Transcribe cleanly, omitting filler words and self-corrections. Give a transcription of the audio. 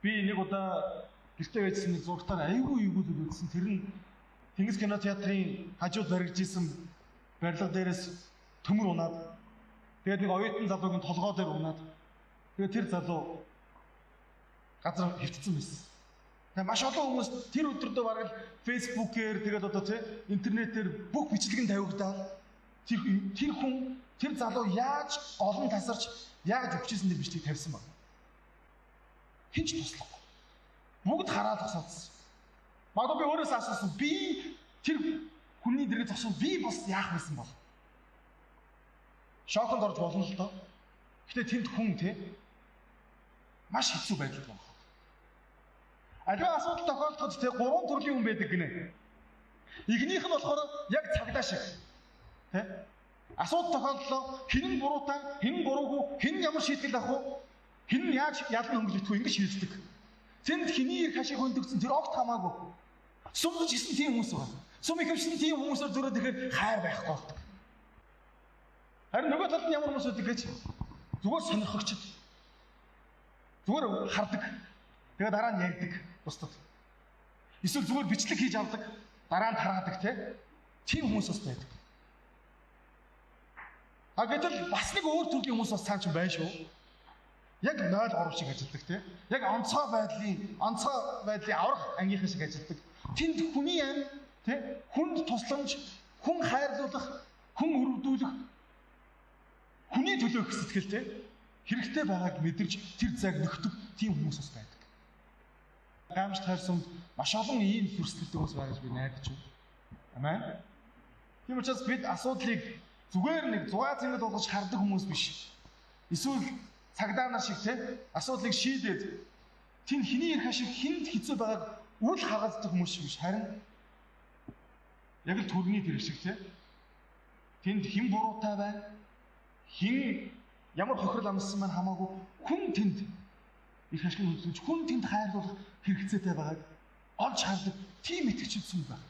Би нэг удаа гэртээ байжсэн нэг зургатаар айгүй зүйл үзсэн. Тэр нь Тэнгис кино театрын хажууд баригдж исэн барилга дээрээс төмөр унаад тэгээд нэг оюутан залуугийн толгой дээр унаад тэгээд тэр залуу газар хөвтцсэн байсан. Тэгээд маш олон хүмүүс тэр өдөртөө бараг фэйсбүүкээр тэгээд одоо тий интернетээр бүх бичлэг нь тавигдаад тэр хүн тэр залуу яаж олон тасарч яаж өвчсөн тэр бичлэгийг тавьсан баг. Хинч туслахгүй. Бүгд хараад тасалсан. Магадгүй би өөрөөс асуусан. Би тэр хүний дэрэг зогсон би бас яах байсан бол? Шоконд орж болно л доо. Гэтэ тэнд хүн те маш хэцүү байдалд байна. Аливаа асуудал тохиолдоход те гурван төрлийн хүн байдаг гинэ. Игнийх нь болохоор яг цагдаа шиг. Тэ? Асуудал тохиолдлоо хэн нь буруутай, хэн нь буруугүй, хэн ямар шийтгэл авах вэ? Хэн нь яаж ялан хөнгөлөх вэ? Ингэж шийддэг. Тэнд хэний их хашиг хөндөгцөн тэр огт хамаагүй. Сум гэж исэн тийм хүмүүс байна. Сум ихэвчлэн тийм хүмүүсээр зөрөөд ихээр хайр байхгүй болдог. Харин нөгөө талд нь ямар хүмүүс байдаг гэж зүгээр сонирхогчд. Зүгээр хардаг. Тэгээ дараа нь ярьдаг бусдад. Эсвэл зүгээр бичлэг хийж авдаг, дараа нь тараадаг тийм хүмүүс бас байдаг. А гэтэл бас нэг өөр төрлийн хүмүүс бас цаан ч байна шүү. Яг 0-3 шиг ажилладаг тийм. Яг онцгой байдлын аврах ангийнхан шиг ажилладаг. Тэнд хүний амь тийм хүнд тусламж, хүн хайрлуулах, хүн өрөвдүүлэх, хүний төлөө их сэтгэл тийм хэрэгтэй байгааг мэдэрч тэр зайг нөхдөг тийм хүмүүс бас байдаг. Гамшд хайрсанд маш олон ийм зүрстгэлтэй хүмүүс байгаа гэж би найдаж байна. Амен. Тийм учраас бид асуудлыг зүгээр нэг зугаа зэнгэл болгож хардаг хүмүүс биш. Эсвэл цагдаа нар шиг асуудлыг шийдээд тэнд хэний ирэх шиг хүнд хэцүү байгааг үл хагалддаг хүмүүс биш. Харин яг л төрний тэр шиг тэнд хэн буруутай байна? Хэн ямар хохирол амссан маань хамаагүй хүн тэнд их ашиг үзүүлж хүн тэнд хайрлуулах хэрэгцээтэй байгааг олж хардаг тийм итгэгчд сүм байна.